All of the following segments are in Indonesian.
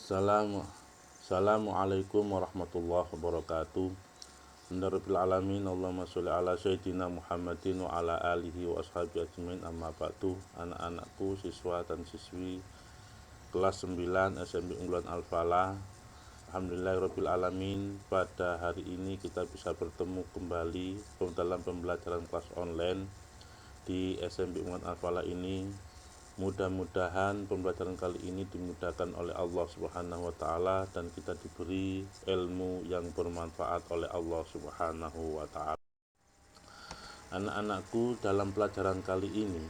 Assalamualaikum warahmatullahi wabarakatuh. Alhamdulillahirabbil alamin. Allahumma sholli ala sayyidina Muhammadin wa ala alihi wa ashabihi ajmain. Amma ba'du. Anak-anakku, siswa dan siswi kelas 9 SMP Unggulan Al-Falah. Alhamdulillahirabbil alamin. Pada hari ini kita bisa bertemu kembali dalam pembelajaran kelas online di SMP Unggulan Al-Falah ini. Mudah-mudahan pembelajaran kali ini dimudahkan oleh Allah Subhanahu wa taala dan kita diberi ilmu yang bermanfaat oleh Allah Subhanahu wa taala. Anak-anakku, dalam pelajaran kali ini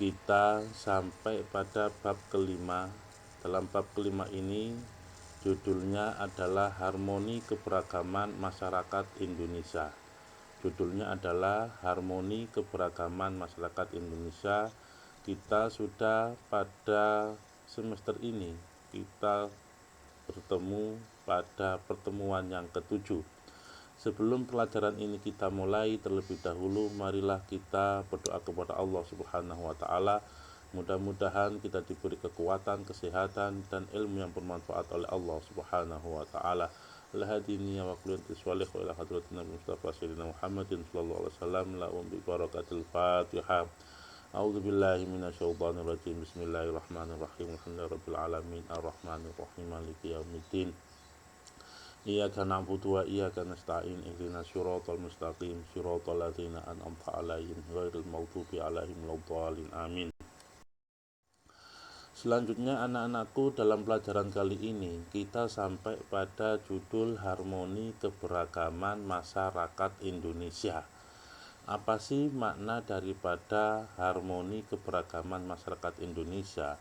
kita sampai pada bab kelima. Dalam bab kelima ini judulnya adalah Harmoni Keberagaman Masyarakat Indonesia. Judulnya adalah Harmoni Keberagaman Masyarakat Indonesia. Kita sudah pada semester ini, kita bertemu pada pertemuan yang ketujuh. Sebelum pelajaran ini kita mulai, terlebih dahulu marilah kita berdoa kepada Allah Subhanahu wa taala. Mudah-mudahan kita diberi kekuatan, kesehatan dan ilmu yang bermanfaat oleh Allah Subhanahu wa taala. Al-hadini wa qulunti sholih wa ila hadratina Mustafa sayyidina Muhammadin sallallahu alaihi wasallam la bi barakatil Fatihah. A'udzu billahi minasyaitonir rajim. Bismillahirrahmanirrahim. Alhamdulillahirabbil alamin arrahmanir rahim maliki yaumiddin. Iyyaka na'budu wa iyyaka nasta'in. Ihdinas siratal mustaqim. Siratal ladzina an'amta 'alaihim ghairil maghdubi 'alaihim waladdallin. Amin. Selanjutnya anak-anakku, dalam pelajaran kali ini kita sampai pada judul Harmoni Keberagaman Masyarakat Indonesia. Apa sih makna daripada harmoni keberagaman masyarakat Indonesia?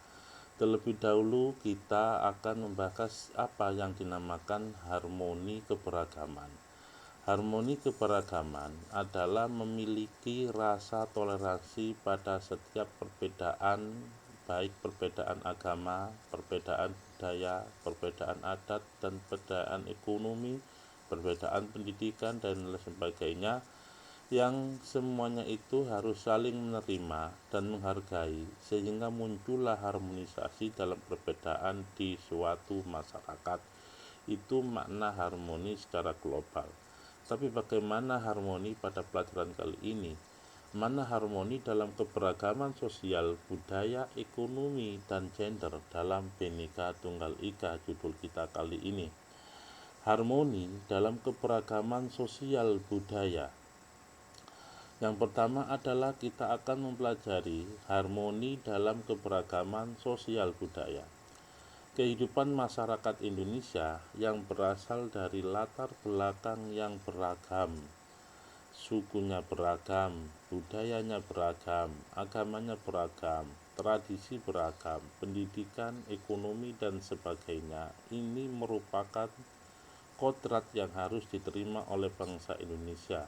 Terlebih dahulu kita akan membahas apa yang dinamakan harmoni keberagaman. Harmoni keberagaman adalah memiliki rasa toleransi pada setiap perbedaan, baik perbedaan agama, perbedaan budaya, perbedaan adat, dan perbedaan ekonomi, perbedaan pendidikan, dan lain sebagainya, yang semuanya itu harus saling menerima dan menghargai sehingga muncullah harmonisasi dalam perbedaan di suatu masyarakat. Itu makna harmoni secara global. Tapi bagaimana harmoni pada pelajaran kali ini? Mana harmoni dalam keberagaman sosial, budaya, ekonomi, dan gender dalam Bhinneka Tunggal Ika, judul kita kali ini. Harmoni dalam keberagaman sosial budaya. Yang pertama adalah kita akan mempelajari harmoni dalam keberagaman sosial budaya. Kehidupan masyarakat Indonesia yang berasal dari latar belakang yang beragam, sukunya beragam, budayanya beragam, agamanya beragam, tradisi beragam, pendidikan, ekonomi, dan sebagainya. Ini merupakan kodrat yang harus diterima oleh bangsa Indonesia.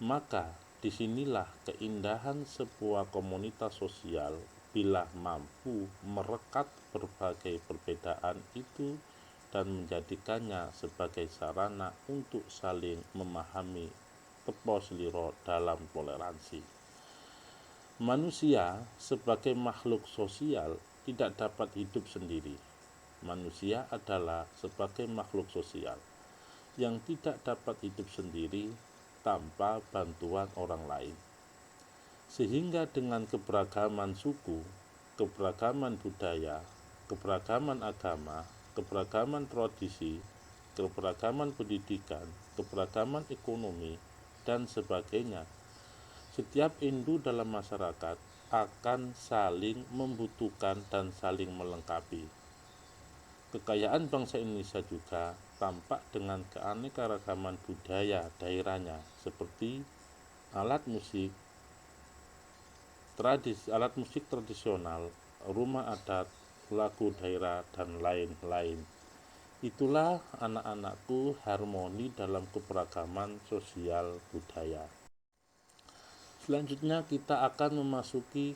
Maka disinilah keindahan sebuah komunitas sosial bila mampu merekat berbagai perbedaan itu dan menjadikannya sebagai sarana untuk saling memahami tepo seliro dalam toleransi. Manusia sebagai makhluk sosial tidak dapat hidup sendiri. Manusia adalah sebagai makhluk sosial yang tidak dapat hidup sendiri tanpa bantuan orang lain. Sehingga dengan keberagaman suku, keberagaman budaya, keberagaman agama, keberagaman tradisi, keberagaman pendidikan, keberagaman ekonomi, dan sebagainya, setiap individu dalam masyarakat akan saling membutuhkan dan saling melengkapi. Kekayaan bangsa Indonesia juga tampak dengan keanekaragaman budaya daerahnya, seperti alat musik tradisional, rumah adat, lagu daerah, dan lain-lain. Itulah anak-anakku harmoni dalam keberagaman sosial budaya. Selanjutnya kita akan memasuki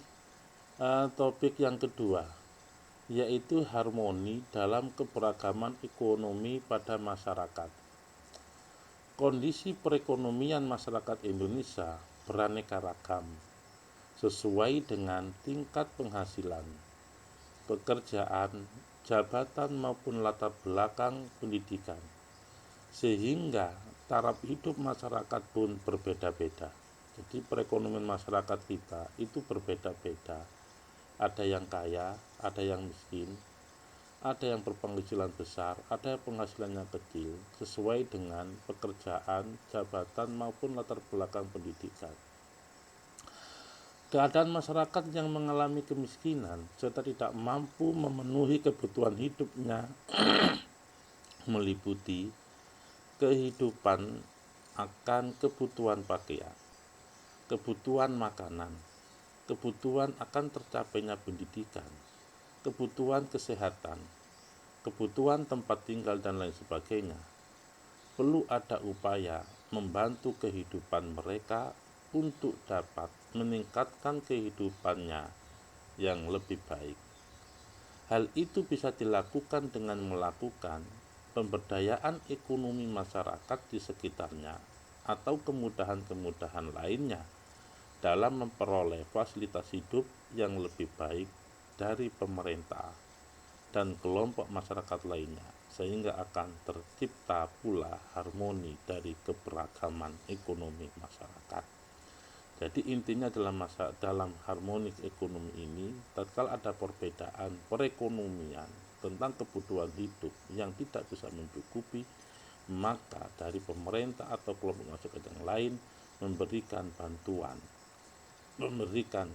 topik yang kedua, yaitu harmoni dalam keberagaman ekonomi pada masyarakat. Kondisi perekonomian masyarakat Indonesia beraneka ragam sesuai dengan tingkat penghasilan, pekerjaan, jabatan maupun latar belakang pendidikan, sehingga taraf hidup masyarakat pun berbeda-beda. Jadi perekonomian masyarakat kita itu berbeda-beda. Ada yang kaya, ada yang miskin, ada yang berpenghasilan besar, ada yang penghasilannya kecil, sesuai dengan pekerjaan, jabatan maupun latar belakang pendidikan. Keadaan masyarakat yang mengalami kemiskinan serta tidak mampu memenuhi kebutuhan hidupnya meliputi kehidupan akan kebutuhan pakaian, kebutuhan makanan, kebutuhan akan tercapainya pendidikan, kebutuhan kesehatan, kebutuhan tempat tinggal dan lain sebagainya. Perlu ada upaya membantu kehidupan mereka untuk dapat meningkatkan kehidupannya yang lebih baik. Hal itu bisa dilakukan dengan melakukan pemberdayaan ekonomi masyarakat di sekitarnya atau kemudahan-kemudahan lainnya dalam memperoleh fasilitas hidup yang lebih baik dari pemerintah dan kelompok masyarakat lainnya, sehingga akan tercipta pula harmoni dari keberagaman ekonomi masyarakat. Jadi intinya dalam harmoni ekonomi ini, tatkala ada perbedaan perekonomian tentang kebutuhan hidup yang tidak bisa mencukupi, maka dari pemerintah atau kelompok masyarakat yang lain memberikan bantuan, memberikan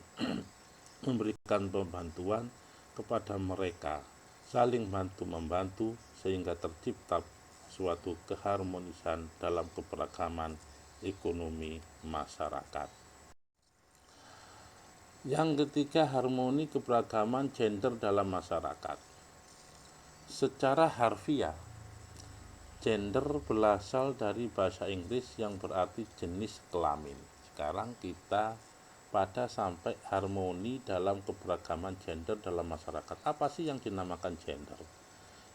pembantuan kepada mereka, saling bantu-membantu sehingga tercipta suatu keharmonisan dalam keberagaman ekonomi masyarakat. Yang ketiga, harmoni keberagaman gender dalam masyarakat. Secara harfiah, gender berasal dari bahasa Inggris yang berarti jenis kelamin. Sekarang kita pada sampai harmoni dalam keberagaman gender dalam masyarakat. Apa sih yang dinamakan gender?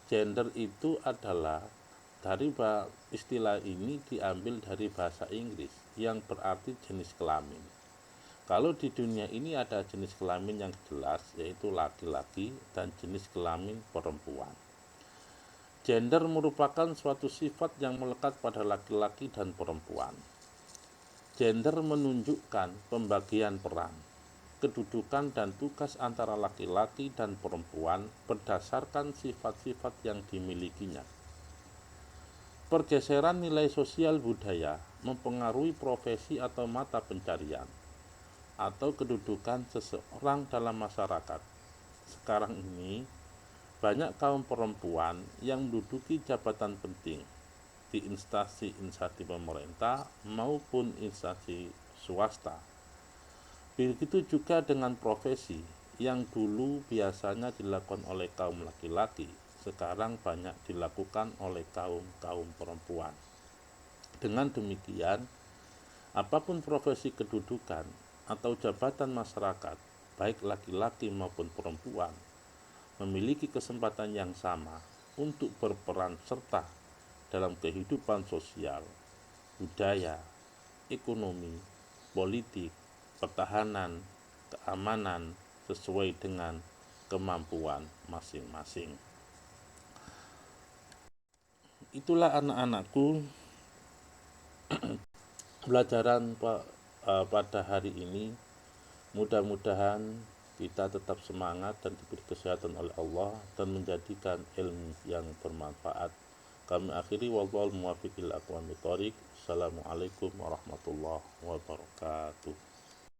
Gender itu adalah istilah ini diambil dari bahasa Inggris yang berarti jenis kelamin. Kalau di dunia ini ada jenis kelamin yang jelas, yaitu laki-laki, dan jenis kelamin perempuan. Gender merupakan suatu sifat yang melekat pada laki-laki dan perempuan. Gender menunjukkan pembagian peran, kedudukan dan tugas antara laki-laki dan perempuan berdasarkan sifat-sifat yang dimilikinya. Pergeseran nilai sosial budaya mempengaruhi profesi atau mata pencarian atau kedudukan seseorang dalam masyarakat. Sekarang ini, banyak kaum perempuan yang menduduki jabatan penting di instansi pemerintah maupun instansi swasta. Begitu juga dengan profesi yang dulu biasanya dilakukan oleh kaum laki-laki, sekarang banyak dilakukan oleh kaum perempuan. Dengan demikian, apapun profesi kedudukan atau jabatan masyarakat, baik laki-laki maupun perempuan, memiliki kesempatan yang sama untuk berperan serta dalam kehidupan sosial, budaya, ekonomi, politik, pertahanan, keamanan sesuai dengan kemampuan masing-masing. Itulah anak-anakku pelajaran pada hari ini. Mudah-mudahan kita tetap semangat dan diberi kesehatan oleh Allah dan menjadikan ilmu yang bermanfaat. Kami akhiri, wallahul muwaffiq ila aqwamit thoriq. Assalamualaikum warahmatullahi wabarakatuh.